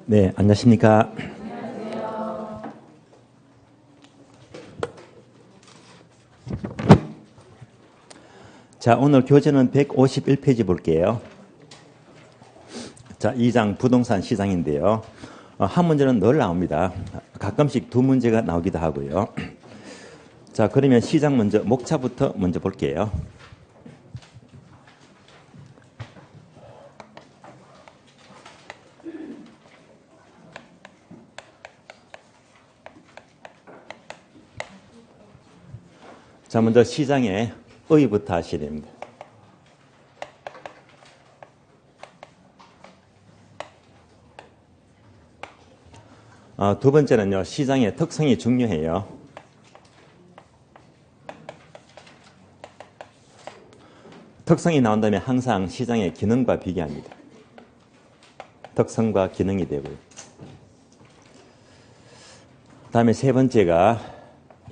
네, 안녕하십니까. 자, 오늘 교재는 151페이지 볼게요. 자, 2장 부동산 시장인데요. 한 문제는 늘 나옵니다. 가끔씩 두 문제가 나오기도 하고요. 자, 그러면 시장 먼저 목차부터 먼저 볼게요. 자, 먼저 시장의 의부터 하셔야 됩니다. 두 번째는요, 시장의 특성이 중요해요. 특성이 나온다면 항상 시장의 기능과 비교합니다. 특성과 기능이 되고요. 다음에 세 번째가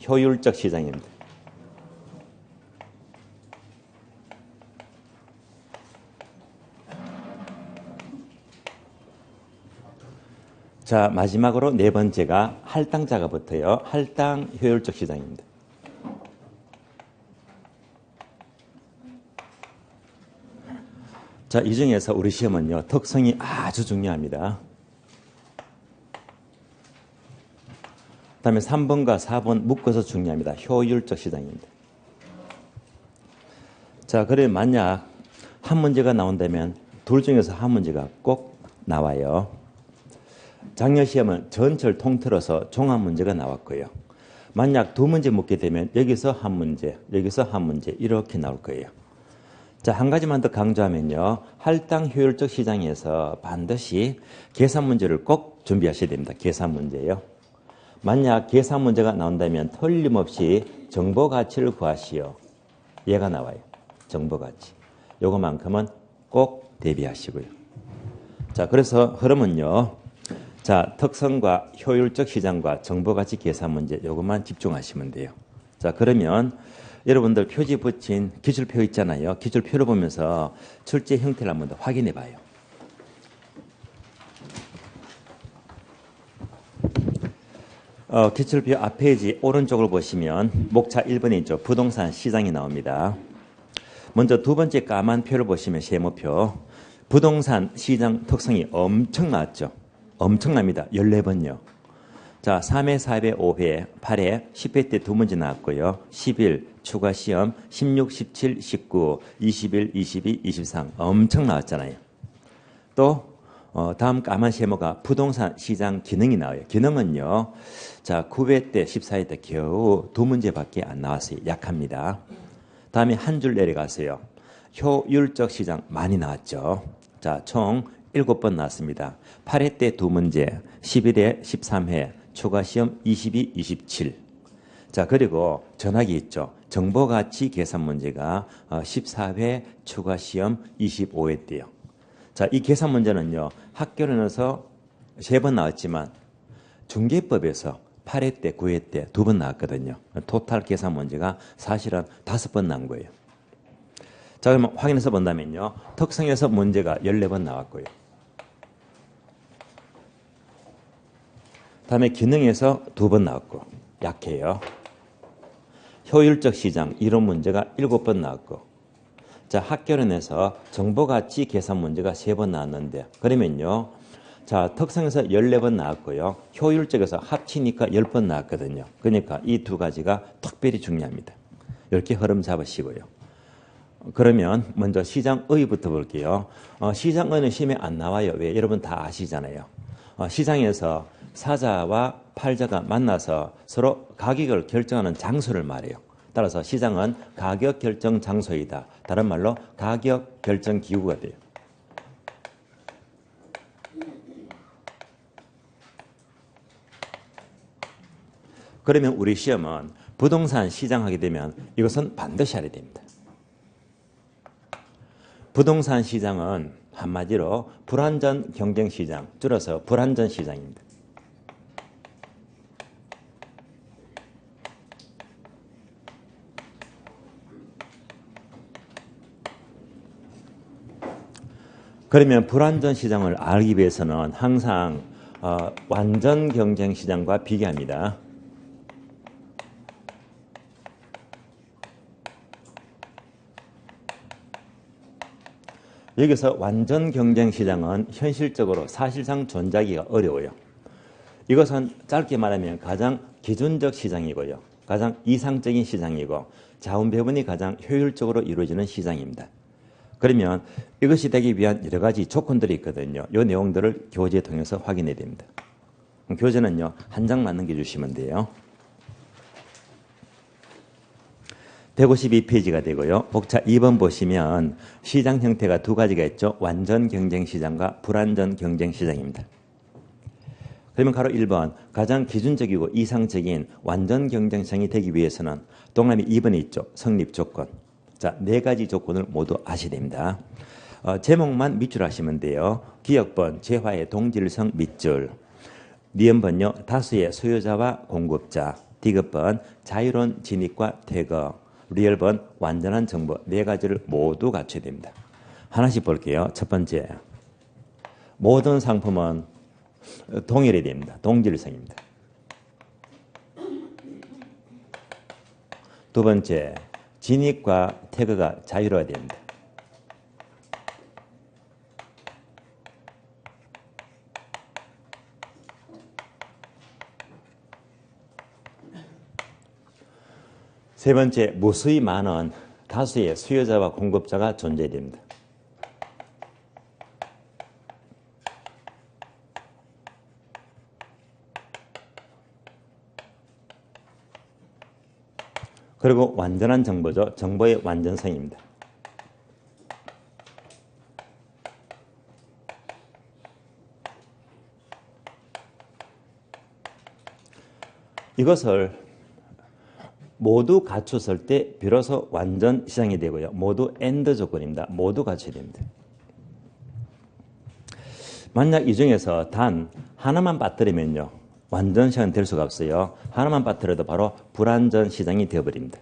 효율적 시장입니다. 자, 마지막으로 네 번째가 할당자가 붙어요. 할당 효율적 시장입니다. 자, 이 중에서 우리 시험은요, 특성이 아주 중요합니다. 그 다음에 3번과 4번 묶어서 중요합니다. 효율적 시장입니다. 자, 그래 만약 한 문제가 나온다면 둘 중에서 한 문제가 꼭 나와요. 작년 시험은 전체를 통틀어서 종합 문제가 나왔고요. 만약 두 문제 묻게 되면 여기서 한 문제, 여기서 한 문제 이렇게 나올 거예요. 자, 한 가지만 더 강조하면요. 할당 효율적 시장에서 반드시 계산 문제를 꼭 준비하셔야 됩니다. 계산 문제요. 만약 계산 문제가 나온다면 틀림없이 정보 가치를 구하시오. 얘가 나와요. 정보 가치. 요거만큼은 꼭 대비하시고요. 자, 그래서 흐름은요. 자, 특성과 효율적 시장과 정보가치 계산 문제 요것만 집중하시면 돼요. 자, 그러면 여러분들 표지 붙인 기출표 있잖아요. 기출표를 보면서 출제 형태를 한번 더 확인해 봐요. 기출표 앞 페이지 오른쪽을 보시면 목차 1번에 있죠. 부동산 시장이 나옵니다. 먼저 두 번째 까만 표를 보시면 세모표. 부동산 시장 특성이 엄청 나왔죠. 엄청납니다. 14번요. 자, 3회, 4회, 5회, 8회, 10회 때 두 문제 나왔고요. 11, 추가 시험, 16, 17, 19, 21, 22, 23 엄청 나왔잖아요. 또 다음 까만 세모가 부동산 시장 기능이 나와요. 기능은요. 자, 9회 때, 14회 때 겨우 두 문제밖에 안 나왔어요. 약합니다. 다음에 한 줄 내려가세요. 효율적 시장 많이 나왔죠. 자, 총 7번 나왔습니다. 8회 때 두 문제, 11회, 13회, 추가 시험 22, 27. 자, 그리고 전학이 있죠. 정보가치 계산 문제가 14회, 추가 시험 25회 때요. 자, 이 계산 문제는요. 학교론에서 3번 나왔지만 중개법에서 8회 때, 9회 때 2번 나왔거든요. 토탈 계산 문제가 사실은 5번 나온 거예요. 자, 그러면 확인해서 본다면요. 특성에서 문제가 14번 나왔고요. 다음에 기능에서 2번 나왔고 약해요. 효율적 시장 이론 문제가 7번 나왔고 자, 학교론에서 정보가치 계산 문제가 3번 나왔는데 그러면요. 자, 특성에서 14번 나왔고요. 효율적에서 합치니까 10번 나왔거든요. 그러니까 이 두 가지가 특별히 중요합니다. 이렇게 흐름 잡으시고요. 그러면 먼저 시장의부터 볼게요. 시장의는 시험에 안 나와요. 왜? 여러분 다 아시잖아요. 시장에서 사자와 팔자가 만나서 서로 가격을 결정하는 장소를 말해요. 따라서 시장은 가격 결정 장소이다. 다른 말로 가격 결정 기구가 돼요. 그러면 우리 시험은 부동산 시장 하게 되면 이것은 반드시 알아야 됩니다. 부동산 시장은 한마디로 불완전 경쟁 시장, 줄여서 불완전 시장입니다. 그러면 불완전 시장을 알기 위해서는 항상 완전 경쟁 시장과 비교합니다. 여기서 완전 경쟁 시장은 현실적으로 사실상 존재하기가 어려워요. 이것은 짧게 말하면 가장 기준적 시장이고요. 가장 이상적인 시장이고 자원 배분이 가장 효율적으로 이루어지는 시장입니다. 그러면 이것이 되기 위한 여러 가지 조건들이 있거든요. 이 내용들을 교재 통해서 확인해야 됩니다. 교재는요, 한 장 맞는 게 주시면 돼요. 152페이지가 되고요. 목차 2번 보시면 시장 형태가 두 가지가 있죠. 완전 경쟁 시장과 불완전 경쟁 시장입니다. 그러면 가로 1번 가장 기준적이고 이상적인 완전 경쟁 시장이 되기 위해서는 동그라미 2번에 있죠. 성립 조건. 자, 네 가지 조건을 모두 아셔야 됩니다. 제목만 밑줄 하시면 돼요. 기역번, 재화의 동질성 밑줄. 니은번요, 다수의 소유자와 공급자. 디귿번, 자유로운 진입과 퇴거. 리얼번, 완전한 정보. 네 가지를 모두 갖춰야 됩니다. 하나씩 볼게요. 첫 번째, 모든 상품은 동일해야 됩니다. 동질성입니다. 두 번째, 진입과 퇴거가 자유로워야 됩니다. 세 번째, 무수히 많은 다수의 수요자와 공급자가 존재해야 됩니다. 그리고 완전한 정보죠. 정보의 완전성입니다. 이것을 모두 갖췄을 때 비로소 완전 시장이 되고요. 모두 엔드 조건입니다. 모두 갖춰야 됩니다. 만약 이 중에서 단 하나만 빠뜨리면요, 완전 시장이 될 수가 없어요. 하나만 빠뜨려도 바로 불완전 시장이 되어버립니다.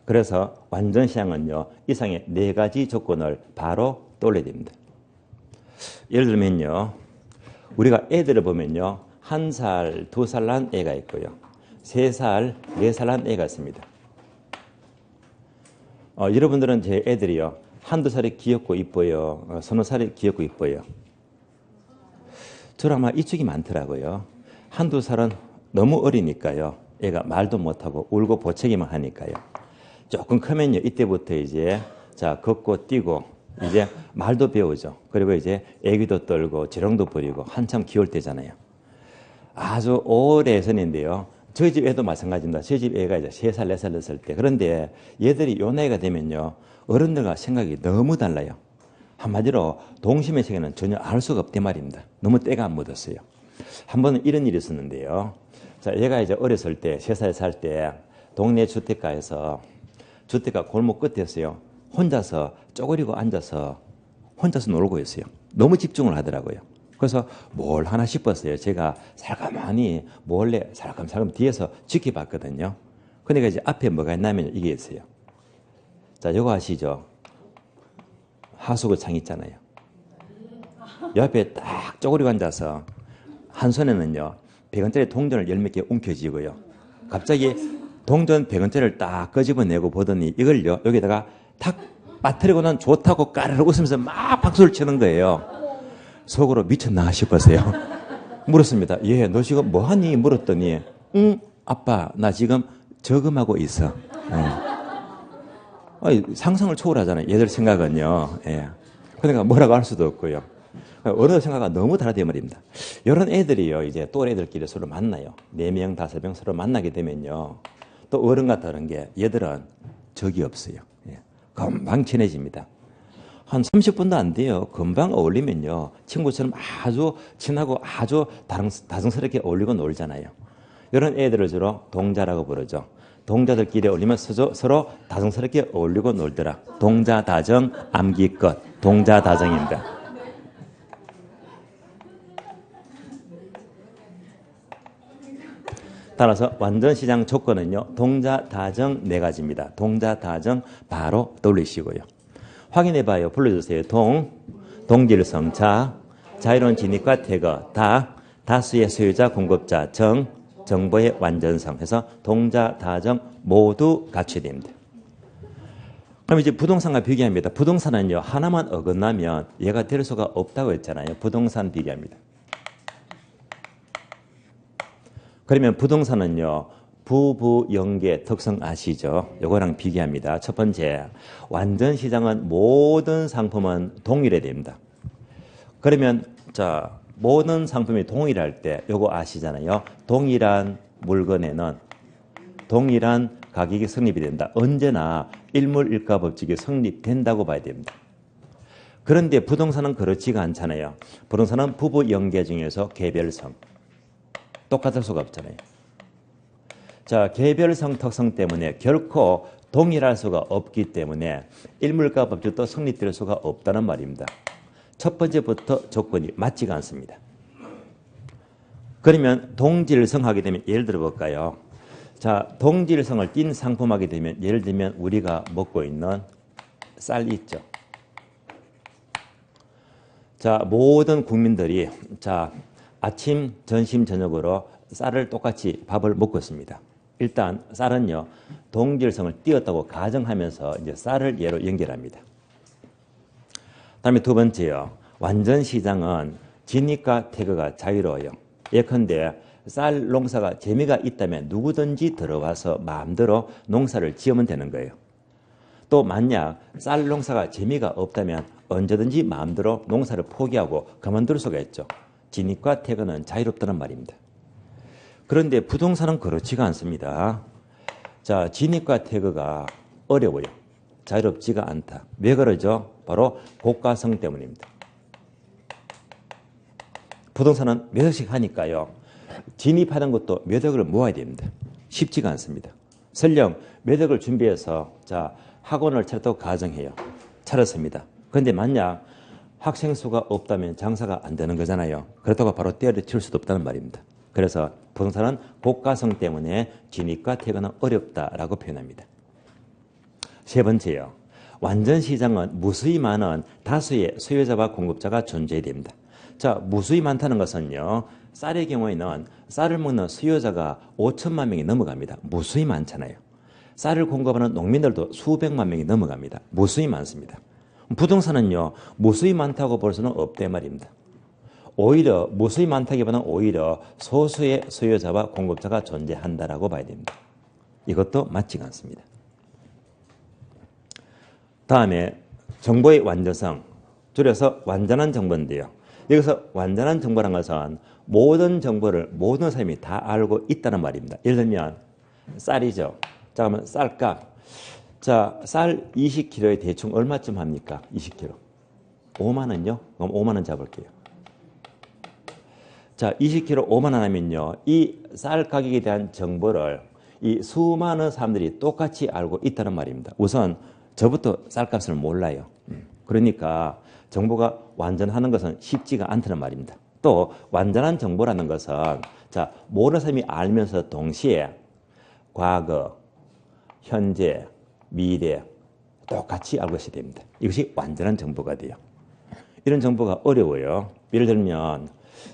그래서 완전 시장은요, 이상의 네 가지 조건을 바로 떠올려야 됩니다. 예를 들면요, 우리가 애들을 보면요, 1살, 2살 난 애가 있고요. 3살, 4살 난 애가 있습니다. 여러분들은 제 애들이요, 한두 살이 귀엽고 이뻐요? 서너 살이 귀엽고 이뻐요? 저는 아마 이쪽이 많더라고요. 한두 살은 너무 어리니까요. 애가 말도 못하고 울고 보채기만 하니까요. 조금 크면요, 이때부터 이제 자 걷고 뛰고 이제 말도 배우죠. 그리고 이제 애기도 떨고 지렁도 부리고 한참 귀여울 때잖아요. 아주 오래전인데요. 저희 집 애도 마찬가지입니다. 저희 집 애가 이제 3살, 4살 됐을 때. 그런데 얘들이 요 나이가 되면요, 어른들과 생각이 너무 달라요. 한마디로 동심의 세계는 전혀 알 수가 없단 말입니다. 너무 때가 안 묻었어요. 한 번은 이런 일이 있었는데요. 자, 얘가 이제 어렸을 때, 3살 살 때 동네 주택가에서 주택가 골목 끝에서요, 혼자서 쪼그리고 앉아서 혼자서 놀고 있어요. 너무 집중을 하더라고요. 그래서 뭘 하나 싶었어요. 제가 살가만히 몰래 살감살감 뒤에서 지켜봤거든요. 그러니까 이제 앞에 뭐가 있냐면 이게 있어요. 자, 이거 아시죠? 하수구 창 있잖아요. 옆에 딱 쪼그리고 앉아서 한 손에는요, 100원짜리 동전을 10몇 개 움켜쥐고요. 갑자기 동전 100원짜리를 딱 끄집어내고 보더니 이걸요, 여기다가 탁 빠뜨리고는 좋다고 까르르 웃으면서 막 박수를 치는 거예요. 속으로 미쳤나 싶었어요. 물었습니다. 예, 너 지금 뭐하니? 물었더니 응, 아빠, 나 지금 저금하고 있어. 상상을 초월하잖아요. 얘들 생각은요. 예. 그러니까 뭐라고 할 수도 없고요. 어른의 생각과 너무 다르단 말입니다. 이런 애들이요, 이제 또래 애들끼리 서로 만나요. 4명, 5명 서로 만나게 되면요, 또 어른과 다른 게 얘들은 적이 없어요. 예. 금방 친해집니다. 한 30분도 안 돼요. 금방 어울리면요, 친구처럼 아주 친하고 아주 다정스럽게 어울리고 놀잖아요. 이런 애들을 주로 동자라고 부르죠. 동자들끼리 어울리면 서로 다정스럽게 어울리고 놀더라. 동자다정, 암기껏. 동자다정입니다. 따라서 완전시장 조건은요, 동자다정 네 가지입니다. 동자다정 바로 떠올리시고요. 확인해봐요. 불러주세요. 동질성, 자유로운 진입과 퇴거, 다수의 소유자, 공급자, 정보의 완전성 해서 동자, 다정 모두 갖춰야 됩니다. 그럼 이제 부동산과 비교합니다. 부동산은요, 하나만 어긋나면 얘가 될 수가 없다고 했잖아요. 부동산 비교합니다. 그러면 부동산은요, 부부연계 특성 아시죠? 요거랑 비교합니다. 첫 번째, 완전 시장은 모든 상품은 동일해야 됩니다. 그러면 자, 모든 상품이 동일할 때 요거 아시잖아요. 동일한 물건에는 동일한 가격이 성립이 된다. 언제나 일물일가 법칙이 성립된다고 봐야 됩니다. 그런데 부동산은 그렇지가 않잖아요. 부동산은 부부 연계 중에서 개별성. 똑같을 수가 없잖아요. 자, 개별성 특성 때문에 결코 동일할 수가 없기 때문에 일물가 법칙도 성립될 수가 없다는 말입니다. 첫 번째부터 조건이 맞지가 않습니다. 그러면 동질성하게 되면 예를 들어 볼까요? 자, 동질성을 띈 상품하게 되면 예를 들면 우리가 먹고 있는 쌀 있죠. 자, 모든 국민들이 자, 아침, 점심, 저녁으로 쌀을 똑같이 밥을 먹고 있습니다. 일단 쌀은요, 동질성을 띄었다고 가정하면서 이제 쌀을 예로 연결합니다. 다음에 두 번째요. 완전 시장은 진입과 퇴거가 자유로워요. 예컨대 쌀 농사가 재미가 있다면 누구든지 들어와서 마음대로 농사를 지으면 되는 거예요. 또 만약 쌀 농사가 재미가 없다면 언제든지 마음대로 농사를 포기하고 그만둘 수가 있죠. 진입과 퇴거는 자유롭다는 말입니다. 그런데 부동산은 그렇지가 않습니다. 자, 진입과 퇴거가 어려워요. 자유롭지가 않다. 왜 그러죠? 바로 고가성 때문입니다. 부동산은 몇 억씩 하니까요. 진입하는 것도 몇 억을 모아야 됩니다. 쉽지가 않습니다. 설령 몇 억을 준비해서 자, 학원을 차렸다고 가정해요. 차렸습니다. 그런데 만약 학생 수가 없다면 장사가 안 되는 거잖아요. 그렇다고 바로 때려칠 수도 없다는 말입니다. 그래서 부동산은 고가성 때문에 진입과 퇴거는 어렵다라고 표현합니다. 세 번째요. 완전 시장은 무수히 많은 다수의 소유자와 공급자가 존재해야 됩니다. 자, 무수히 많다는 것은요. 쌀의 경우에는 쌀을 먹는 소유자가 5천만 명이 넘어갑니다. 무수히 많잖아요. 쌀을 공급하는 농민들도 수백만 명이 넘어갑니다. 무수히 많습니다. 부동산은요. 무수히 많다고 볼 수는 없대 말입니다. 오히려 무수히 많다기보다는 오히려 소수의 소유자와 공급자가 존재한다라고 봐야 됩니다. 이것도 맞지가 않습니다. 다음에 정보의 완전성, 줄여서 완전한 정보인데요. 여기서 완전한 정보란 것은 모든 정보를 모든 사람이 다 알고 있다는 말입니다. 예를 들면 쌀이죠. 자, 그러면 쌀값. 자, 쌀 20kg에 대충 얼마쯤 합니까? 20kg. 5만 원요? 그럼 5만 원 잡을게요. 자, 20kg 5만 원 하면요. 이 쌀 가격에 대한 정보를 이 수많은 사람들이 똑같이 알고 있다는 말입니다. 우선 저부터 쌀값을 몰라요. 그러니까 정보가 완전하는 것은 쉽지가 않다는 말입니다. 또 완전한 정보라는 것은 자, 모든 사람이 알면서 동시에 과거, 현재, 미래 똑같이 알고 있어야 됩니다. 이것이 완전한 정보가 돼요. 이런 정보가 어려워요. 예를 들면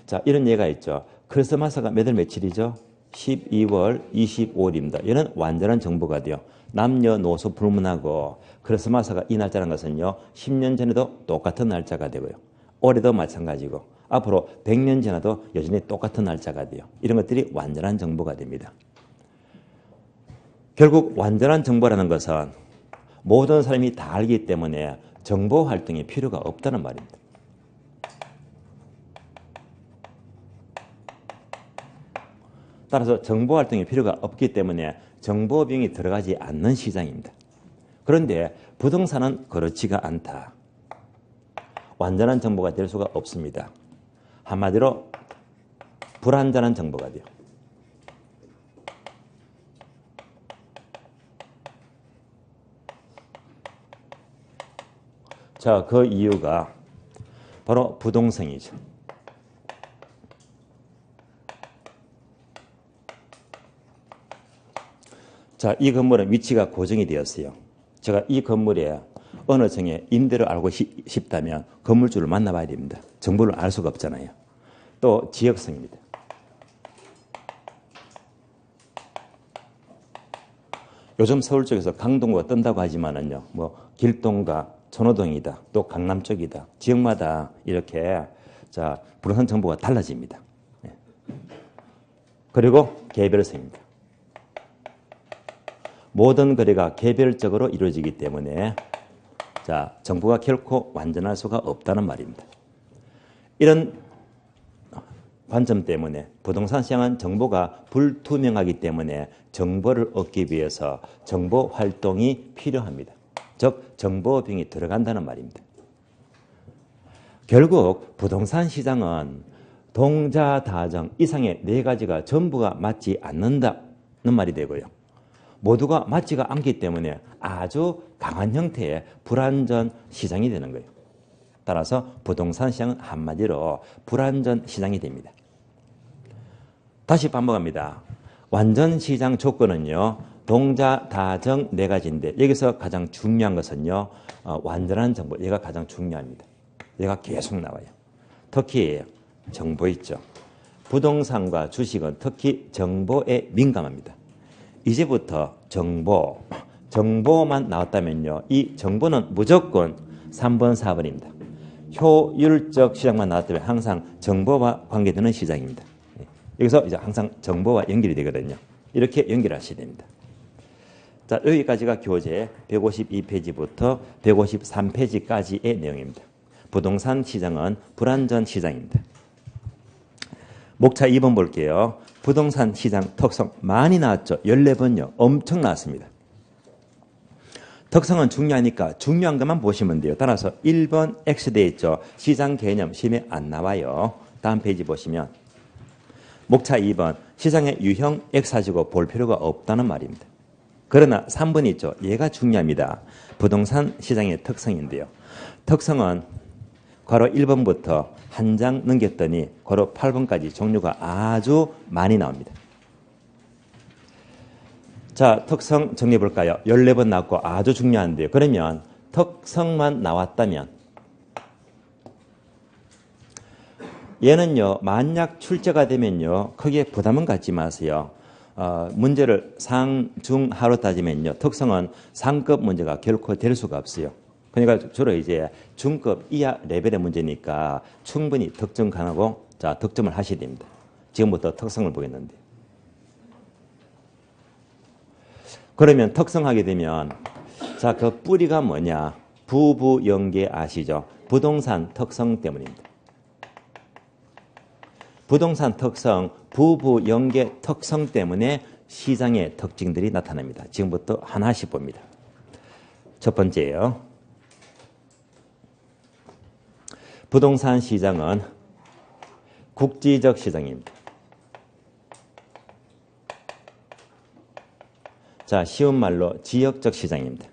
자, 이런 예가 있죠. 크리스마스가 몇 월 며칠이죠? 12월 25일입니다. 이는 완전한 정보가 돼요. 남녀노소 불문하고 크리스마스가 이 날짜라는 것은요. 10년 전에도 똑같은 날짜가 되고요. 올해도 마찬가지고 앞으로 100년 지나도 여전히 똑같은 날짜가 돼요. 이런 것들이 완전한 정보가 됩니다. 결국 완전한 정보라는 것은 모든 사람이 다 알기 때문에 정보 활동이 필요가 없다는 말입니다. 따라서 정보 활동이 필요가 없기 때문에 정보 비용이 들어가지 않는 시장입니다. 그런데 부동산은 그렇지가 않다. 완전한 정보가 될 수가 없습니다. 한마디로 불완전한 정보가 돼요. 자, 그 이유가 바로 부동성이죠. 자, 이 건물은 위치가 고정이 되었어요. 제가 이 건물에 어느 층에 임대를 알고 싶다면 건물주를 만나봐야 됩니다. 정보를 알 수가 없잖아요. 또 지역성입니다. 요즘 서울 쪽에서 강동구가 뜬다고 하지만은요, 뭐 길동가, 천호동이다, 또 강남 쪽이다, 지역마다 이렇게 부동산 정보가 달라집니다. 그리고 개별성입니다. 모든 거래가 개별적으로 이루어지기 때문에 정보가 결코 완전할 수가 없다는 말입니다. 이런 관점 때문에 부동산 시장은 정보가 불투명하기 때문에 정보를 얻기 위해서 정보 활동이 필요합니다. 즉 정보병이 들어간다는 말입니다. 결국 부동산 시장은 동자다정 이상의 네 가지가 전부가 맞지 않는다는 말이 되고요. 모두가 맞지가 않기 때문에 아주 강한 형태의 불안전 시장이 되는 거예요. 따라서 부동산 시장은 한마디로 불안전 시장이 됩니다. 다시 반복합니다. 완전 시장 조건은요, 동자다정 네 가지인데 여기서 가장 중요한 것은요, 완전한 정보. 얘가 가장 중요합니다. 얘가 계속 나와요. 특히 정보 있죠. 부동산과 주식은 특히 정보에 민감합니다. 이제부터 정보만 나왔다면요, 이 정보는 무조건 3번, 4번입니다. 효율적 시장만 나왔다면 항상 정보와 관계되는 시장입니다. 여기서 이제 항상 정보와 연결이 되거든요. 이렇게 연결하셔야 됩니다. 자, 여기까지가 교재 152페이지부터 153페이지까지의 내용입니다. 부동산 시장은 불안전 시장입니다. 목차 2번 볼게요. 부동산 시장 특성 많이 나왔죠. 14번요. 엄청 나왔습니다. 특성은 중요하니까 중요한 것만 보시면 돼요. 따라서 1번 X되어 있죠. 시장 개념 시험에 안 나와요. 다음 페이지 보시면 목차 2번 시장의 유형 X 가지고 볼 필요가 없다는 말입니다. 그러나 3번 있죠. 얘가 중요합니다. 부동산 시장의 특성인데요. 특성은 괄호 1번부터 한 장 넘겼더니 괄호 8번까지 종류가 아주 많이 나옵니다. 자, 특성 정리해 볼까요? 14번 나왔고 아주 중요한데요. 그러면 특성만 나왔다면 얘는요, 만약 출제가 되면요, 크게 부담은 갖지 마세요. 문제를 상, 중, 하로 따지면요, 특성은 상급 문제가 결코 될 수가 없어요. 그러니까 주로 이제 중급 이하 레벨의 문제니까 충분히 득점 가능하고, 득점을 하셔야 됩니다. 지금부터 특성을 보겠는데. 그러면 특성하게 되면, 그 뿌리가 뭐냐? 부부연계 아시죠? 부동산 특성 때문입니다. 부동산 특성, 부부 연계 특성 때문에 시장의 특징들이 나타납니다. 지금부터 하나씩 봅니다. 첫 번째예요. 부동산 시장은 국지적 시장입니다. 쉬운 말로 지역적 시장입니다.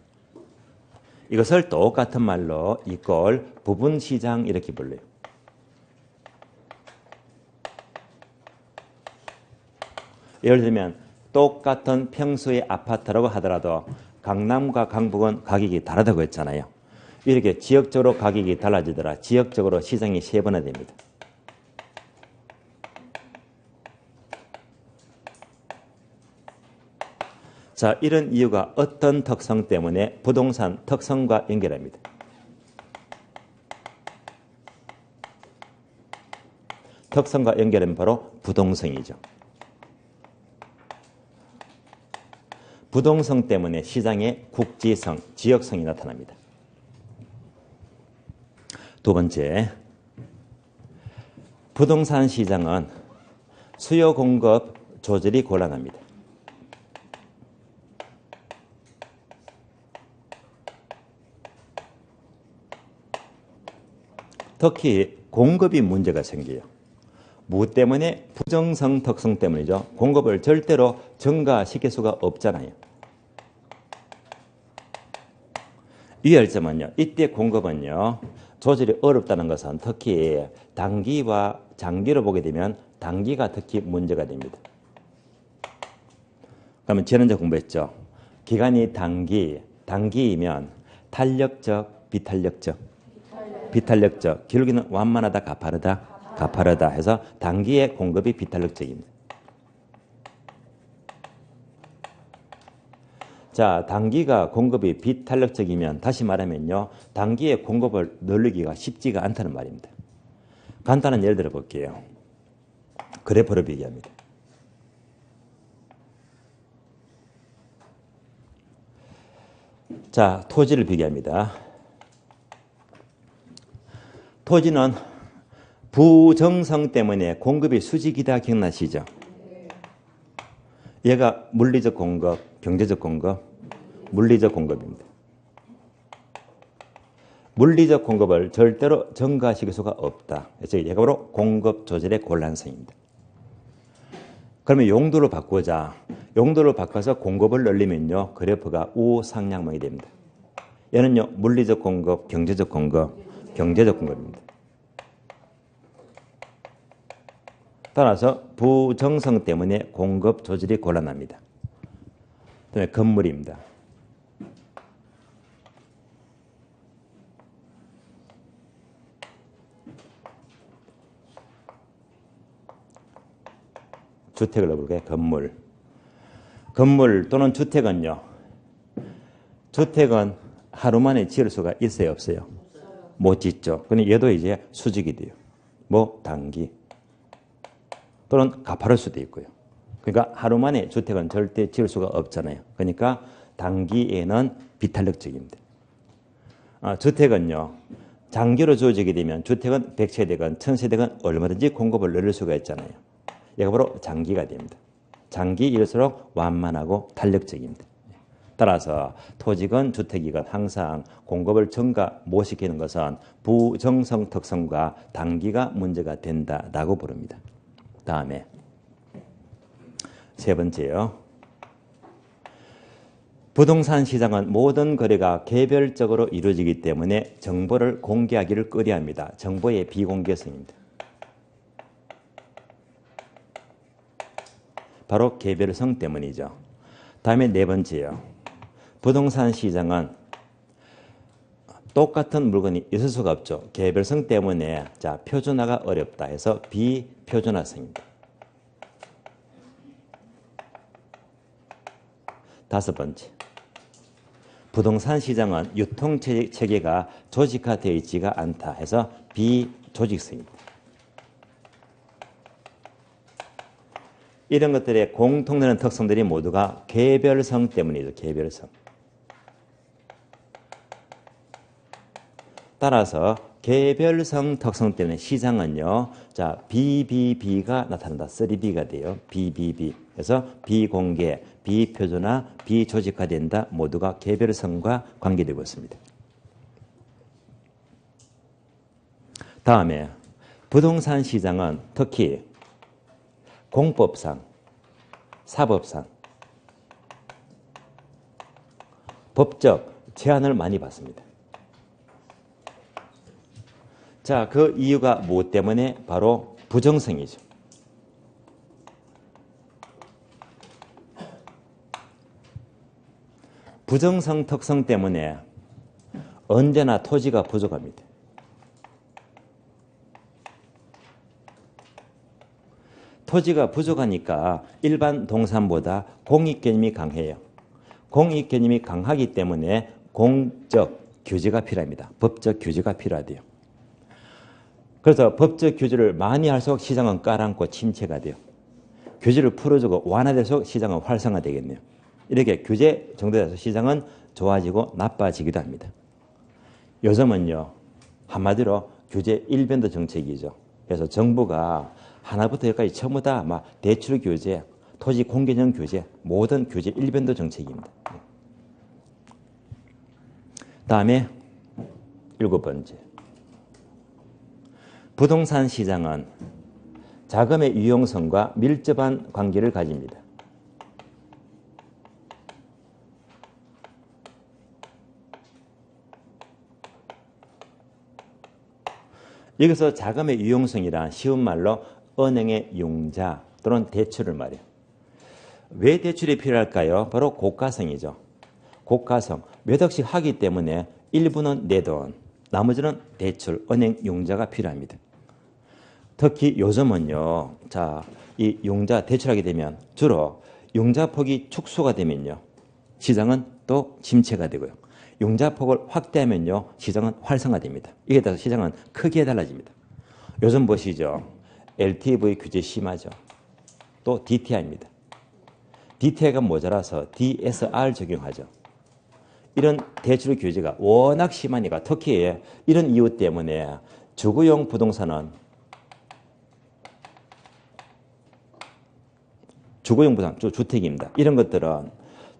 이것을 똑같은 말로 이꼴 부분 시장 이렇게 불러요. 예를 들면 똑같은 평수의 아파트라고 하더라도 강남과 강북은 가격이 다르다고 했잖아요. 이렇게 지역적으로 가격이 달라지더라. 지역적으로 시장이 세분화됩니다. 이런 이유가 어떤 특성 때문에 부동산 특성과 연결합니다. 특성과 연결하면 바로 부동성이죠. 부동성 때문에 시장의 국지성, 지역성이 나타납니다. 두 번째, 부동산 시장은 수요 공급 조절이 곤란합니다. 특히 공급이 문제가 생겨요. 무 때문에? 부정성 특성 때문이죠. 공급을 절대로 증가시킬 수가 없잖아요. 유의할 점은요, 이때 공급은요, 조절이 어렵다는 것은 특히 단기와 장기로 보게 되면 단기가 특히 문제가 됩니다. 그러면 지난주에 공부했죠. 기간이 단기이면 탄력적, 비탄력적, 비탄력적. 기울기는 완만하다, 가파르다, 가파르다 해서 단기의 공급이 비탄력적입니다. 자, 단기가 공급이 비탄력적이면 다시 말하면요, 단기의 공급을 늘리기가 쉽지가 않다는 말입니다. 간단한 예를 들어 볼게요. 그래프로 비교합니다. 자, 토지를 비교합니다. 토지는 부정성 때문에 공급이 수직이다 기억나시죠? 얘가 물리적 공급, 경제적 공급, 물리적 공급입니다. 물리적 공급을 절대로 증가시킬 수가 없다. 그래서 얘가 바로 공급 조절의 곤란성입니다. 그러면 용도를 바꾸자. 용도를 바꿔서 공급을 늘리면요, 그래프가 우상향망이 됩니다. 얘는요, 물리적 공급, 경제적 공급, 경제적 공급입니다. 따라서 부정성 때문에 공급 조절이 곤란합니다. 그다음에 건물입니다. 주택을 넣어볼게요. 건물. 건물 또는 주택은요. 주택은 하루 만에 지을 수가 있어요, 없어요? 못 짓죠. 근데 얘도 이제 수직이 돼요. 뭐 단기 또는 가파를 수도 있고요. 그러니까 하루 만에 주택은 절대 지을 수가 없잖아요. 그러니까 단기에는 비탄력적입니다. 주택은요. 장기로 주어지게 되면 주택은 100세대건 1000세대건 얼마든지 공급을 늘릴 수가 있잖아요. 얘가 바로 장기가 됩니다. 장기일수록 완만하고 탄력적입니다. 따라서 토지건 주택이건 항상 공급을 증가 못 시키는 것은 부정성 특성과 단기가 문제가 된다라고 부릅니다. 다음에 세 번째요. 부동산 시장은 모든 거래가 개별적으로 이루어지기 때문에 정보를 공개하기를 꺼려합니다. 정보의 비공개성입니다. 바로 개별성 때문이죠. 다음에 네 번째요. 부동산 시장은 똑같은 물건이 있을 수가 없죠. 개별성 때문에 자 표준화가 어렵다 해서 비표준화성입니다. 다섯 번째. 부동산 시장은 유통체계가 조직화되어 있지가 않다 해서 비조직성입니다. 이런 것들의 공통되는 특성들이 모두가 개별성 때문이죠. 개별성. 따라서 개별성 특성 때문에 시장은요. 자, BBB가 나타난다. 3B가 돼요. BBB. 그래서 비공개, 비표준화, 비조직화된다. 모두가 개별성과 관계되고 있습니다. 다음에 부동산 시장은 특히 공법상, 사법상, 법적 제한을 많이 받습니다. 자, 그 이유가 무엇 때문에? 바로 부정성이죠. 부정성 특성 때문에 언제나 토지가 부족합니다. 토지가 부족하니까 일반 동산보다 공익 개념이 강해요. 공익 개념이 강하기 때문에 공적 규제가 필요합니다. 법적 규제가 필요하대요. 그래서 법적 규제를 많이 할수록 시장은 깔아앉고 침체가 돼요. 규제를 풀어주고 완화될수록 시장은 활성화되겠네요. 이렇게 규제 정도에서 시장은 좋아지고 나빠지기도 합니다. 요즘은요. 한마디로 규제 일변도 정책이죠. 그래서 정부가 하나부터 열까지 전부 다 막 대출 규제, 토지 공개념 규제, 모든 규제 일변도 정책입니다. 다음에 일곱 번째. 부동산 시장은 자금의 유용성과 밀접한 관계를 가집니다. 여기서 자금의 유용성이란 쉬운 말로 은행의 융자 또는 대출을 말해요. 왜 대출이 필요할까요? 바로 고가성이죠. 고가성. 몇 억씩 하기 때문에 일부는 내 돈, 나머지는 대출, 은행 융자가 필요합니다. 특히 요즘은요. 자, 이 융자 대출하게 되면 주로 융자폭이 축소가 되면요. 시장은 또 침체가 되고요. 융자폭을 확대하면요. 시장은 활성화됩니다. 이게 따라서 시장은 크게 달라집니다. 요즘 보시죠. LTV 규제 심하죠. 또 DTI입니다. DTI가 모자라서 DSR 적용하죠. 이런 대출 규제가 워낙 심하니까 특히 이런 이유 때문에 주거용 부동산은 주거용 부동산, 주택입니다. 이런 것들은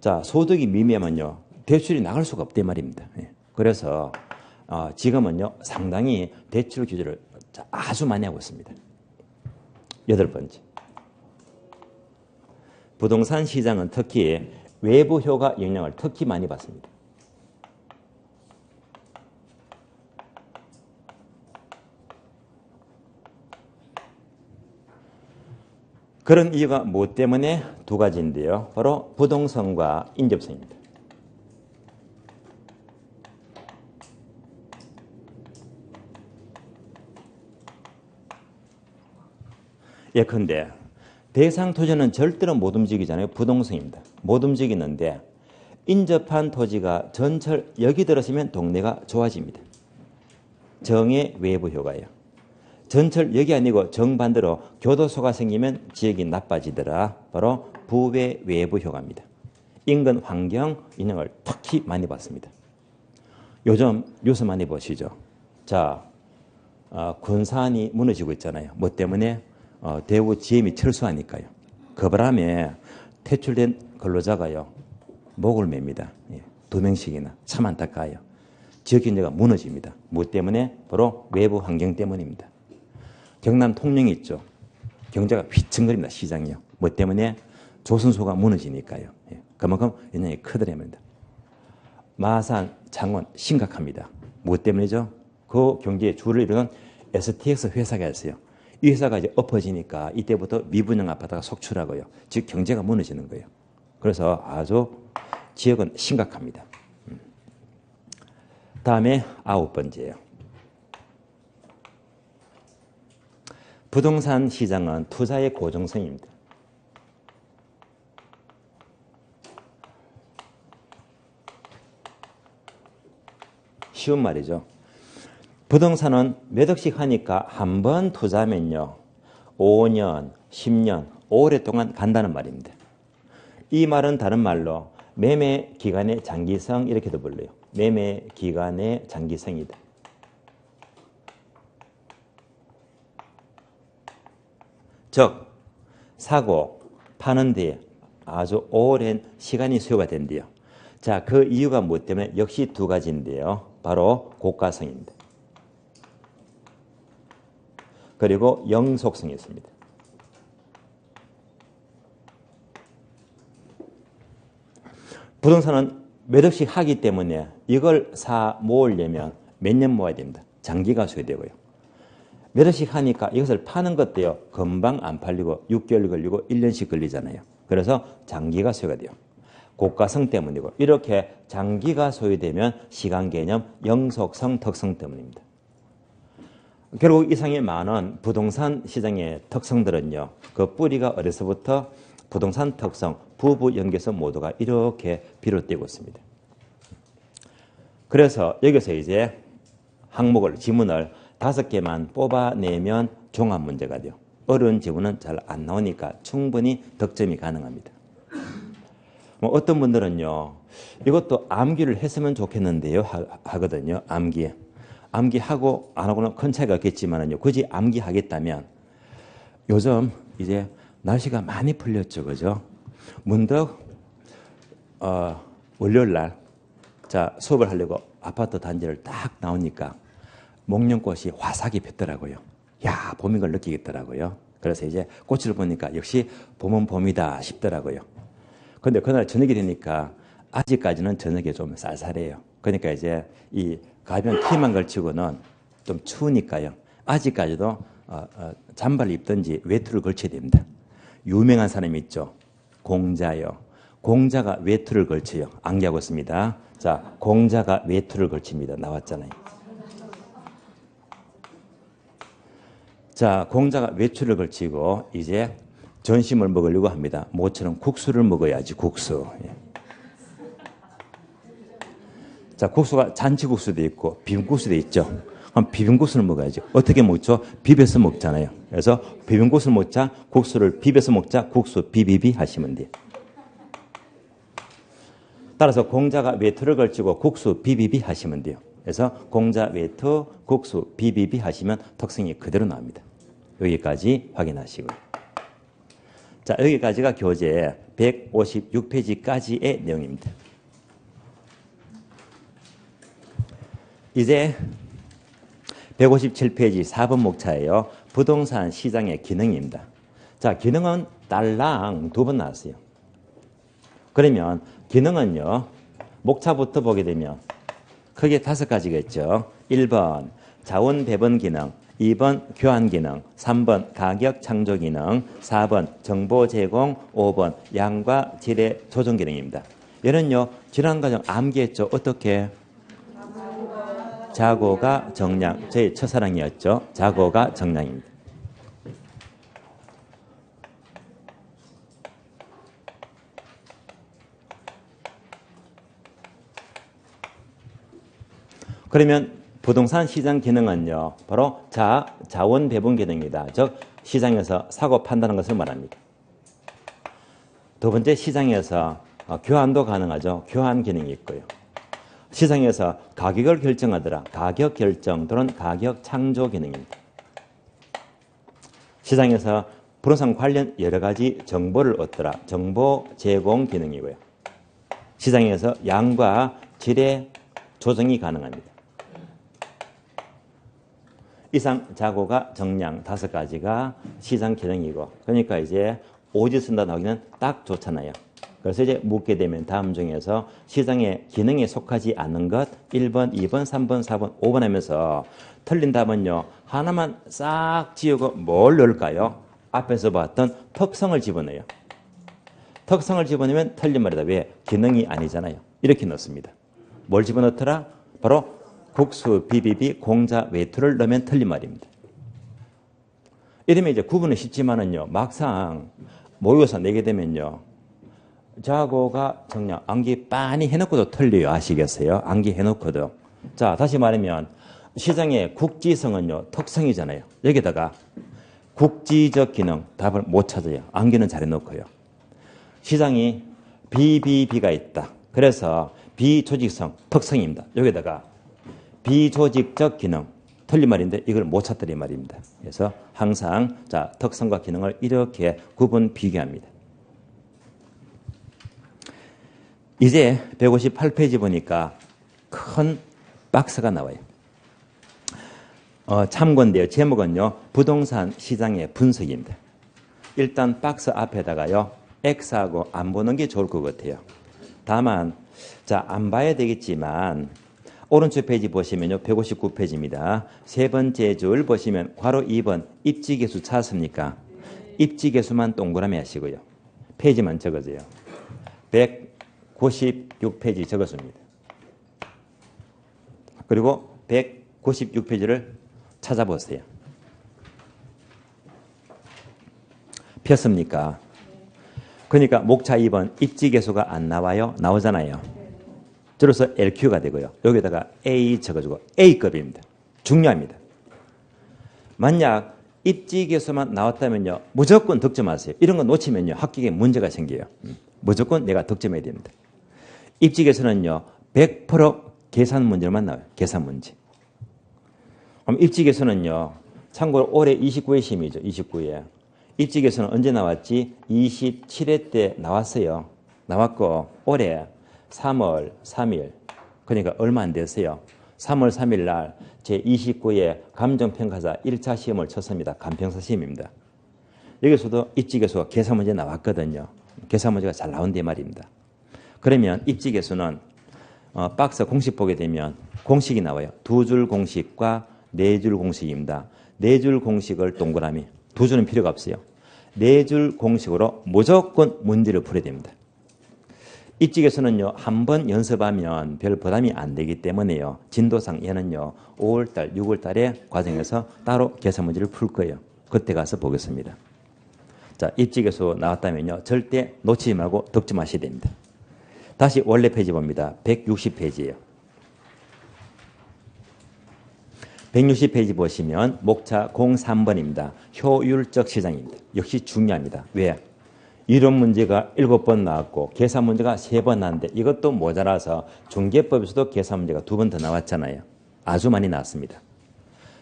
자 소득이 미미하면요 대출이 나갈 수가 없단 말입니다. 그래서 지금은요 상당히 대출 규제를 아주 많이 하고 있습니다. 8번째. 부동산 시장은 특히 외부 효과 영향을 특히 많이 받습니다. 그런 이유가 뭐 때문에? 두 가지인데요. 바로 부동산과 인접성입니다. 예컨대 대상 토지는 절대로 못 움직이잖아요. 부동산입니다. 못 움직이는데 인접한 토지가 전철 역이 들어서면 동네가 좋아집니다. 정의 외부 효과예요. 전철역이 아니고 정반대로 교도소가 생기면 지역이 나빠지더라. 바로 부외 외부 효과입니다. 인근 환경 영향을 특히 많이 받습니다. 요즘 뉴스 많이 보시죠. 자, 군산이 무너지고 있잖아요. 뭐 때문에? 대구 GM이 철수하니까요. 그 바람에 퇴출된 근로자가요. 목을 맵니다. 2명씩이나. 참 안타까워요. 지역 경제가 무너집니다. 뭐 때문에? 바로 외부 환경 때문입니다. 경남 통영이 있죠. 경제가 휘청거립니다. 시장이요. 뭐 때문에? 조선소가 무너지니까요. 그만큼 영향이 크더랍니다. 마산, 창원 심각합니다. 뭐 때문이죠? 그 경제의 주를 이루는 STX 회사가 있어요. 이 회사가 이제 엎어지니까 이때부터 미분양 아파트가 속출하고요. 즉 경제가 무너지는 거예요. 그래서 아주 지역은 심각합니다. 다음에 9번째예요. 부동산 시장은 투자의 고정성입니다. 쉬운 말이죠. 부동산은 몇 억씩 하니까 한 번 투자하면요. 5년, 10년, 오랫동안 간다는 말입니다. 이 말은 다른 말로 매매 기간의 장기성 이렇게도 불러요. 매매 기간의 장기성이다. 즉 사고 파는 데 아주 오랜 시간이 소요가 된대요. 자, 그 이유가 뭐 때문에? 역시 두 가지인데요. 바로 고가성입니다. 그리고 영속성이 있습니다. 부동산은 몇 억씩 하기 때문에 이걸 모으려면 몇 년 모아야 됩니다. 장기가 소요되고요. 몇 억씩 하니까 이것을 파는 것도요. 금방 안 팔리고 6개월 걸리고 1년씩 걸리잖아요. 그래서 장기가 소요가 돼요. 고가성 때문이고 이렇게 장기가 소요되면 시간 개념, 영속성, 특성 때문입니다. 결국 이상의 많은 부동산 시장의 특성들은요. 그 뿌리가 어려서부터 부동산 특성, 부부 연계성 모두가 이렇게 비롯되고 있습니다. 그래서 여기서 이제 항목을, 지문을 5개만 뽑아내면 종합 문제가 돼요. 어려운 지문은 잘 안 나오니까 충분히 득점이 가능합니다. 어떤 분들은요. 이것도 암기를 했으면 좋겠는데요. 하거든요. 암기하고 안 하고는 큰 차이가 없겠지만요. 굳이 암기하겠다면 요즘 이제 날씨가 많이 풀렸죠. 그죠? 문득 월요일 날 수업을 하려고 아파트 단지를 딱 나오니까 목련꽃이 화사하게 폈더라고요. 야, 봄인 걸 느끼겠더라고요. 그래서 이제 꽃을 보니까 역시 봄은 봄이다 싶더라고요. 근데 그날 저녁이 되니까 아직까지는 저녁에 좀 쌀쌀해요. 그러니까 이제 이 가벼운 티만 걸치고는 좀 추우니까요. 아직까지도 잠바를 입든지 외투를 걸쳐야 됩니다. 유명한 사람이 있죠. 공자요. 공자가 외투를 걸쳐요. 암기하고 있습니다. 자, 공자가 외투를 걸칩니다. 나왔잖아요. 자, 공자가 외출을 걸치고 이제 전심을 먹으려고 합니다. 모처럼 국수를 먹어야지, 국수. 예. 자, 국수가 잔치국수도 있고 비빔국수도 있죠. 그럼 비빔국수를 먹어야지. 어떻게 먹죠? 비벼서 먹잖아요. 그래서 비빔국수를 먹자, 국수를 비벼서 먹자, 국수 비비비 하시면 돼요. 따라서 공자가 외투를 걸치고 국수 비비비 하시면 돼요. 그래서 공자 외투 국수 비비비 하시면 특성이 그대로 나옵니다. 여기까지 확인하시고요. 자, 여기까지가 교재 156페이지까지의 내용입니다. 이제 157페이지 4번 목차예요. 부동산 시장의 기능입니다. 자, 기능은 딸랑 두 번 나왔어요. 그러면 기능은요, 목차부터 보게 되면 크게 5가지가 있죠. 1번 자원 배분 기능, 2번 교환 기능, 3번 가격 창조 기능, 4번 정보 제공, 5번 양과 질의 조정 기능입니다. 얘는요, 지난 과정 암기했죠. 어떻게? 자고가 정량, 저희 첫사랑이었죠. 자고가 정량입니다. 그러면 부동산 시장 기능은요, 바로 자원 배분 기능이다. 즉 시장에서 사고 판단하는 것을 말합니다. 두 번째, 시장에서 교환도 가능하죠. 교환 기능이 있고요. 시장에서 가격을 결정하더라. 가격 결정 또는 가격 창조 기능입니다. 시장에서 부동산 관련 여러 가지 정보를 얻더라. 정보 제공 기능이고요. 시장에서 양과 질의 조정이 가능합니다. 이상 자고가 정량 5가지가 시장 기능이고, 그러니까 이제 오지 쓴다 나오기는 딱 좋잖아요. 그래서 이제 묻게 되면 다음 중에서 시장의 기능에 속하지 않는 것 1번, 2번, 3번, 4번, 5번 하면서 틀린 답은요, 하나만 싹 지우고 뭘 넣을까요? 앞에서 봤던 특성을 집어넣어요. 특성을 집어넣으면 틀린 말이다. 왜? 기능이 아니잖아요. 이렇게 넣습니다. 뭘 집어넣더라? 바로 국수, 비비비, 공자, 외투를 넣으면 틀린 말입니다. 이러면 이제 구분은 쉽지만은요, 막상 모의고사 내게 되면요, 자고가 정량, 암기 빤히 해놓고도 틀려요. 아시겠어요? 암기 해놓고도. 자, 다시 말하면 시장의 국지성은요, 특성이잖아요. 여기다가 국지적 기능, 답을 못 찾아요. 암기는 잘 해놓고요. 시장이 비비비가 있다. 그래서 비조직성, 특성입니다. 여기다가 비조직적 기능, 틀린 말인데 이걸 못 찾더란 말입니다. 그래서 항상 자, 특성과 기능을 이렇게 구분 비교합니다. 이제 158페이지 보니까 큰 박스가 나와요. 참고인데요. 제목은요, 부동산 시장의 분석입니다. 일단 박스 앞에다가요, X하고 안 보는 게 좋을 것 같아요. 다만, 자, 안 봐야 되겠지만, 오른쪽 페이지 보시면요, 159페이지입니다. 세 번째 줄 보시면 괄호 2번 입지계수 찾았습니까? 입지계수만 동그라미 하시고요. 페이지만 적어줘요. 196페이지 적었습니다. 그리고 196페이지를 찾아보세요. 폈습니까? 그러니까 목차 2번 입지계수가 안 나와요? 나오잖아요. 줄여서 LQ가 되고요. 여기다가 A 적어주고 A급입니다. 중요합니다. 만약 입지계수만 나왔다면요, 무조건 득점하세요. 이런 거 놓치면요, 합격에 문제가 생겨요. 무조건 내가 득점해야 됩니다. 입지계수는요, 100% 계산 문제만 나와요. 계산 문제. 그럼 입지계수는요, 참고로 올해 29회 시험이죠. 29회. 입지계수는 언제 나왔지? 27회 때 나왔어요. 나왔고 올해 3월 3일, 그러니까 얼마 안 됐어요. 3월 3일 날 제29회 감정평가사 1차 시험을 쳤습니다. 감평사 시험입니다. 여기서도 입지계수가 계산 문제 나왔거든요. 계산 문제가 잘 나온데 말입니다. 그러면 입지계수는 박스 공식 보게 되면 공식이 나와요. 2줄 공식과 4줄 공식입니다. 4줄 공식을 동그라미, 2줄은 필요가 없어요. 4줄 공식으로 무조건 문제를 풀어야 됩니다. 입지계수는요, 한 번 연습하면 별 부담이 안 되기 때문에요. 진도상 얘는요, 5월달, 6월달에 과정에서 따로 계산 문제를 풀 거예요. 그때 가서 보겠습니다. 자, 입지계수 나왔다면요. 절대 놓치지 말고 득점하셔야 됩니다. 다시 원래 페이지 봅니다. 160페이지예요. 160페이지 보시면 목차 03번입니다. 효율적 시장입니다. 역시 중요합니다. 왜? 이론 문제가 7번 나왔고 계산 문제가 3번 나왔는데 이것도 모자라서 중개법에서도 계산 문제가 2번 더 나왔잖아요. 아주 많이 나왔습니다.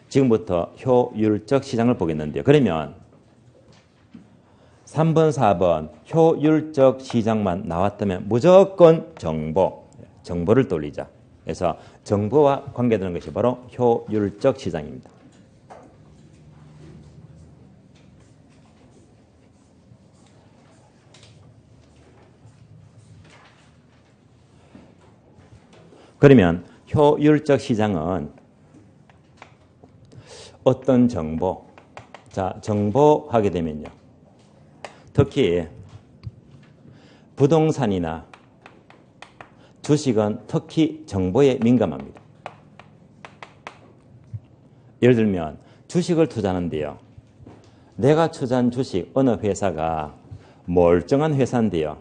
지금부터 효율적 시장을 보겠는데요. 그러면 3번, 4번 효율적 시장만 나왔다면 무조건 정보를 돌리자. 그래서 정보와 관계되는 것이 바로 효율적 시장입니다. 그러면 효율적 시장은 어떤 정보? 자, 정보 하게 되면요. 특히 부동산이나 주식은 특히 정보에 민감합니다. 예를 들면 주식을 투자하는데요. 내가 투자한 주식 어느 회사가 멀쩡한 회사인데요.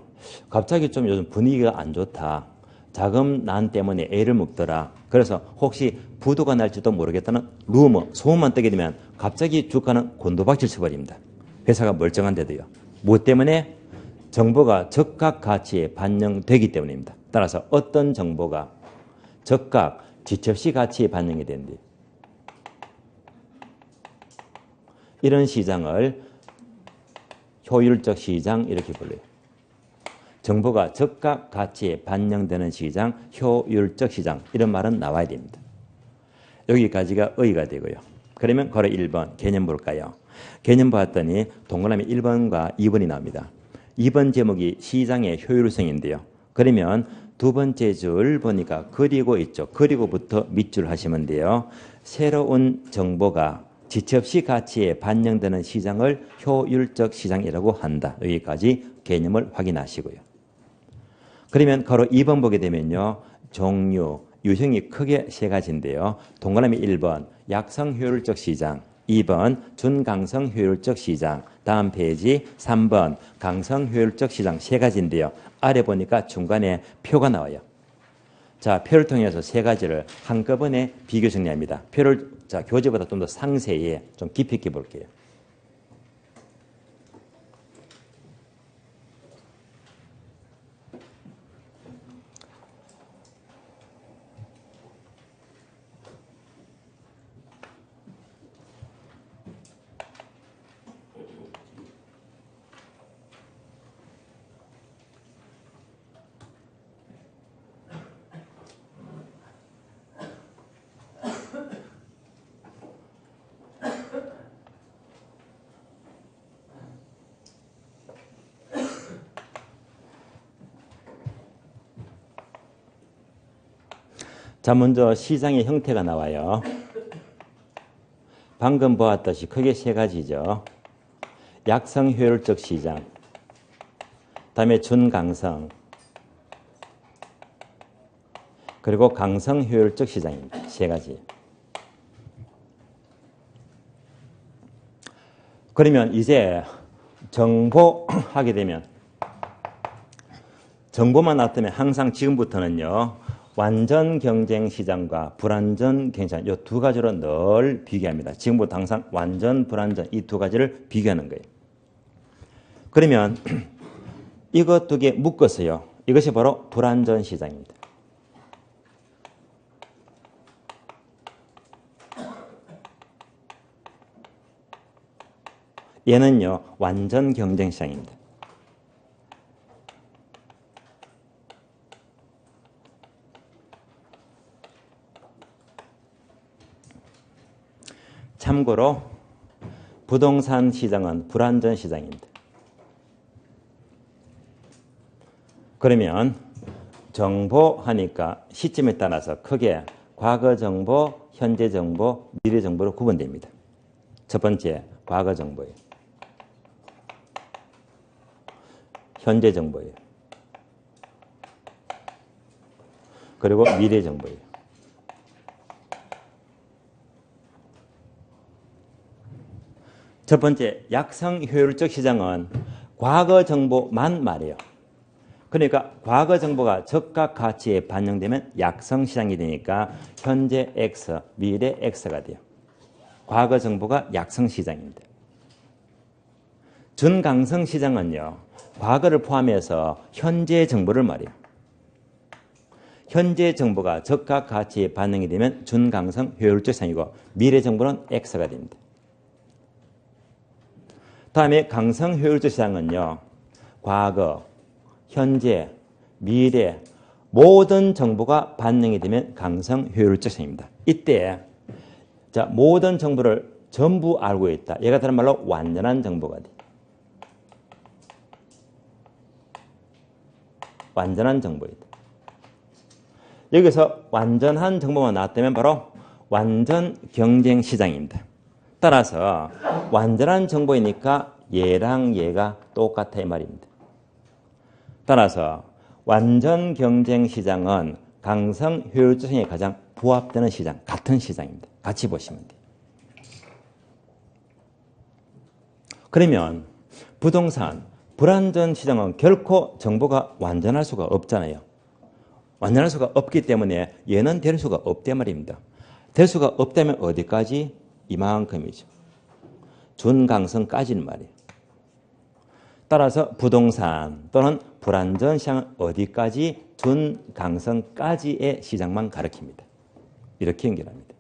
갑자기 좀 요즘 분위기가 안 좋다. 자금난 때문에 애를 먹더라. 그래서 혹시 부도가 날지도 모르겠다는 루머, 소문만 뜨게 되면 갑자기 주가는 곤두박질 쳐버립니다. 회사가 멀쩡한데도요. 무엇 때문에? 정보가 적각 가치에 반영되기 때문입니다. 따라서 어떤 정보가 적각, 지첩시 가치에 반영이 된대. 이런 시장을 효율적 시장 이렇게 불러요. 정보가 적각 가치에 반영되는 시장, 효율적 시장 이런 말은 나와야 됩니다. 여기까지가 의의가 되고요. 그러면 괄호 1번 개념 볼까요? 개념 봤더니 동그라미 1번과 2번이 나옵니다. 2번 제목이 시장의 효율성인데요. 그러면 두 번째 줄 보니까 그리고 있죠. 그리고부터 밑줄 하시면 돼요. 새로운 정보가 지첩시 가치에 반영되는 시장을 효율적 시장이라고 한다. 여기까지 개념을 확인하시고요. 그러면 괄호 2번 보게 되면요. 종류, 유형이 크게 세 가지인데요. 동그라미 1번 약성 효율적 시장, 2번 준강성 효율적 시장, 다음 페이지 3번 강성 효율적 시장 세 가지인데요. 아래 보니까 중간에 표가 나와요. 자, 표를 통해서 세 가지를 한꺼번에 비교 정리합니다. 표를 자, 교재보다 좀 더 상세히 좀 깊이 있게 볼게요. 자, 먼저 시장의 형태가 나와요. 방금 보았듯이 크게 세 가지죠. 약성 효율적 시장, 다음에 준강성, 그리고 강성 효율적 시장입니다. 세 가지. 그러면 이제 정보하게 되면 정보만 나타나면 항상 지금부터는요. 완전 경쟁 시장과 불완전 경쟁 이 두 가지로 늘 비교합니다. 지금부터 항상 완전 불완전 이 두 가지를 비교하는 거예요. 그러면 이것 두 개 묶었어요. 이것이 바로 불완전 시장입니다. 얘는요. 완전 경쟁 시장입니다. 참고로 부동산 시장은 불완전 시장입니다. 그러면 정보하니까 시점에 따라서 크게 과거 정보, 현재 정보, 미래 정보로 구분됩니다. 첫 번째, 과거 정보예요. 현재 정보예요. 그리고 미래 정보예요. 첫 번째, 약성 효율적 시장은 과거 정보만 말해요. 그러니까 과거 정보가 적각 가치에 반영되면 약성 시장이 되니까 현재 X, 미래 X가 돼요. 과거 정보가 약성 시장입니다. 준강성 시장은요, 과거를 포함해서 현재 정보를 말해요. 현재 정보가 적각 가치에 반영이 되면 준강성 효율적 시장이고 미래 정보는 X가 됩니다. 다음에 강성 효율적 시장은요, 과거, 현재, 미래 모든 정보가 반영이 되면 강성 효율적 시장입니다. 이때 자, 모든 정보를 전부 알고 있다. 얘가 다른 말로 완전한 정보가 돼. 완전한 정보이다. 여기서 완전한 정보만 나왔다면 바로 완전 경쟁 시장입니다. 따라서 완전한 정보이니까 얘랑 얘가 똑같아 이 말입니다. 따라서 완전 경쟁 시장은 강성 효율적 시장에 가장 부합되는 시장, 같은 시장입니다. 같이 보시면 돼요. 그러면 부동산, 불완전 시장은 결코 정보가 완전할 수가 없잖아요. 완전할 수가 없기 때문에 얘는 될 수가 없단 말입니다. 될 수가 없다면 어디까지? 이만큼이죠. 준강성까지는 말이에요. 따라서 부동산 또는 불완전 시장은 어디까지? 준강성까지의 시장만 가리킵니다. 이렇게 연결합니다.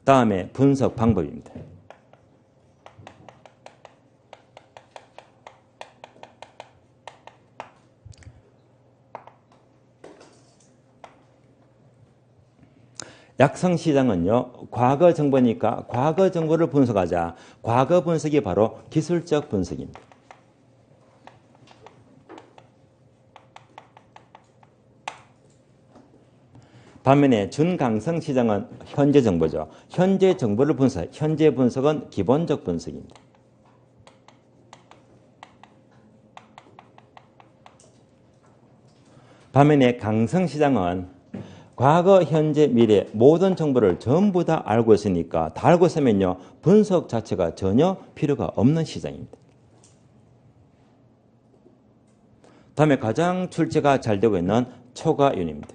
다음에 분석 방법입니다. 약성시장은요, 과거 정보니까 과거 정보를 분석하자. 과거 분석이 바로 기술적 분석입니다. 반면에 준강성 시장은 현재 정보죠. 현재 정보를 분석, 현재 분석은 기본적 분석입니다. 반면에 강성 시장은 과거, 현재, 미래 모든 정보를 전부 다 알고 있으니까 다 알고 있으면요, 분석 자체가 전혀 필요가 없는 시장입니다. 다음에 가장 출제가 잘 되고 있는 초과윤입니다.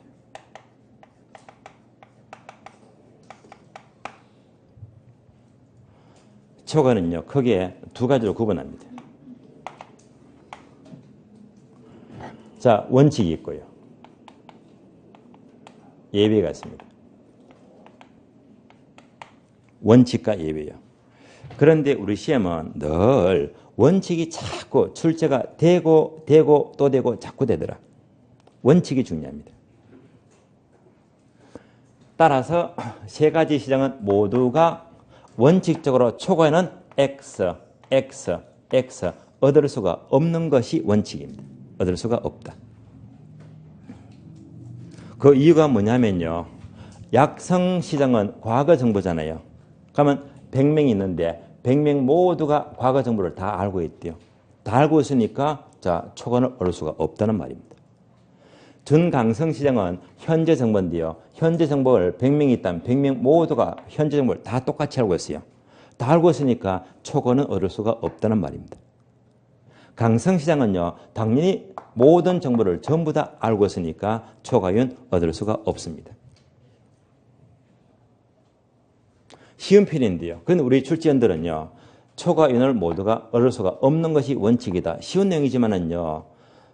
초과는요, 크게 두 가지로 구분합니다. 자, 원칙이 있고요. 예외가 있습니다. 원칙과 예외요. 그런데 우리 시험은 늘 원칙이 자꾸 출제가 되고 또 되고 자꾸 되더라. 원칙이 중요합니다. 따라서 세 가지 시장은 모두가 원칙적으로 초과에는 X 얻을 수가 없는 것이 원칙입니다. 얻을 수가 없다. 그 이유가 뭐냐면요, 약성 시장은 과거 정보잖아요. 그러면 100명이 있는데 100명 모두가 과거 정보를 다 알고 있대요. 다 알고 있으니까 자, 초과를 얻을 수가 없다는 말입니다. 준강성 시장은 현재 정보인데요. 현재 정보를 100명이 있다면 100명 모두가 현재 정보를 다 똑같이 알고 있어요. 다 알고 있으니까 초과는 얻을 수가 없다는 말입니다. 강성 시장은요, 당연히 모든 정보를 전부 다 알고 있으니까 초과윤 얻을 수가 없습니다. 쉬운 편인데요. 그런데 우리 출제원들은요, 초과윤을 모두가 얻을 수가 없는 것이 원칙이다. 쉬운 내용이지만은요,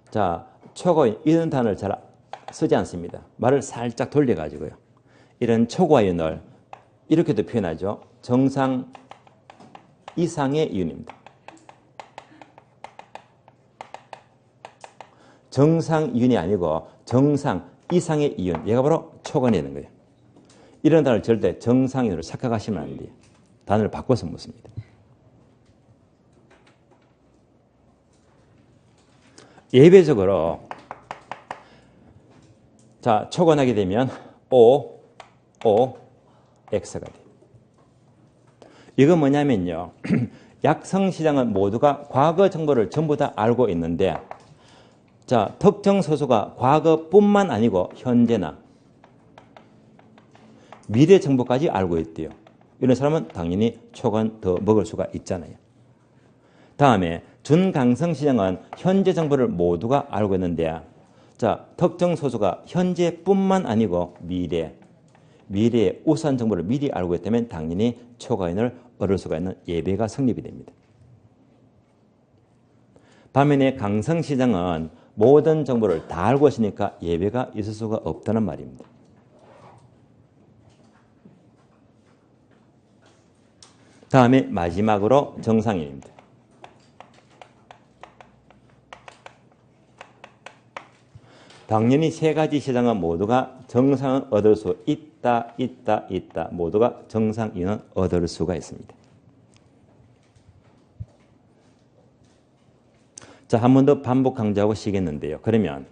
자, 초과윤 이런 단어를 잘 쓰지 않습니다. 말을 살짝 돌려가지고요. 이런 초과윤을 이렇게도 표현하죠. 정상 이상의 이윤입니다. 정상 이윤이 아니고 정상 이상의 이윤. 얘가 바로 초과가 되는 거예요. 이런 단어를 절대 정상 이윤으로 착각하시면 안 돼요. 단어를 바꿔서 묻습니다. 예외적으로 자, 초과하게 되면 X가 돼요. 이건 뭐냐면요. 약성시장은 모두가 과거 정보를 전부 다 알고 있는데 자, 특정 소수가 과거뿐만 아니고 현재나 미래 정보까지 알고 있대요. 이런 사람은 당연히 초과는 더 먹을 수가 있잖아요. 다음에 준강성 시장은 현재 정보를 모두가 알고 있는데, 자, 특정 소수가 현재뿐만 아니고 미래의 우수한 정보를 미리 알고 있다면 당연히 초과인을 얻을 수가 있는 예배가 성립이 됩니다. 반면에 강성시장은 모든 정보를 다 알고 있으니까 예배가 있을 수가 없다는 말입니다. 다음에 마지막으로 정상인입니다. 당연히 세 가지 시장은 모두가 정상을 얻을 수 있다. 모두가 정상인은 얻을 수가 있습니다. 자, 한 번 더 반복 강조하고 쉬겠는데요. 그러면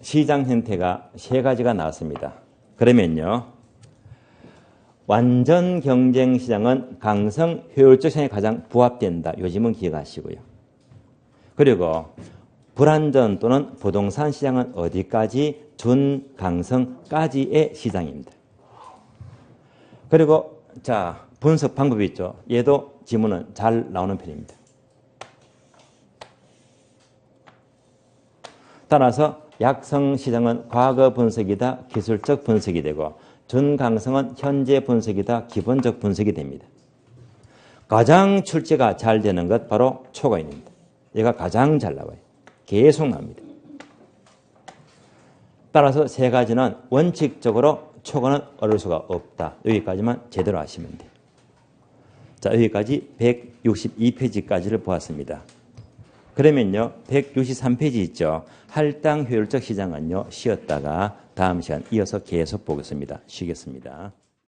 시장 형태가 세 가지가 나왔습니다. 그러면요, 완전 경쟁 시장은 강성 효율적 시장에 가장 부합된다. 요즘은 기억하시고요. 그리고 불안전 또는 부동산 시장은 어디까지? 준강성까지의 시장입니다. 그리고 자, 분석 방법이 있죠. 얘도 지문은 잘 나오는 편입니다. 따라서 약성 시장은 과거 분석이다, 기술적 분석이 되고, 준강성은 현재 분석이다, 기본적 분석이 됩니다. 가장 출제가 잘 되는 것 바로 초과인입니다. 얘가 가장 잘 나와요. 계속 나옵니다. 따라서 세 가지는 원칙적으로 초과는 얻을 수가 없다. 여기까지만 제대로 아시면 돼요. 자, 여기까지 162페이지까지를 보았습니다. 그러면요, 163페이지 있죠. 할당 효율적 시장은요, 쉬었다가 다음 시간 이어서 계속 보겠습니다. 쉬겠습니다.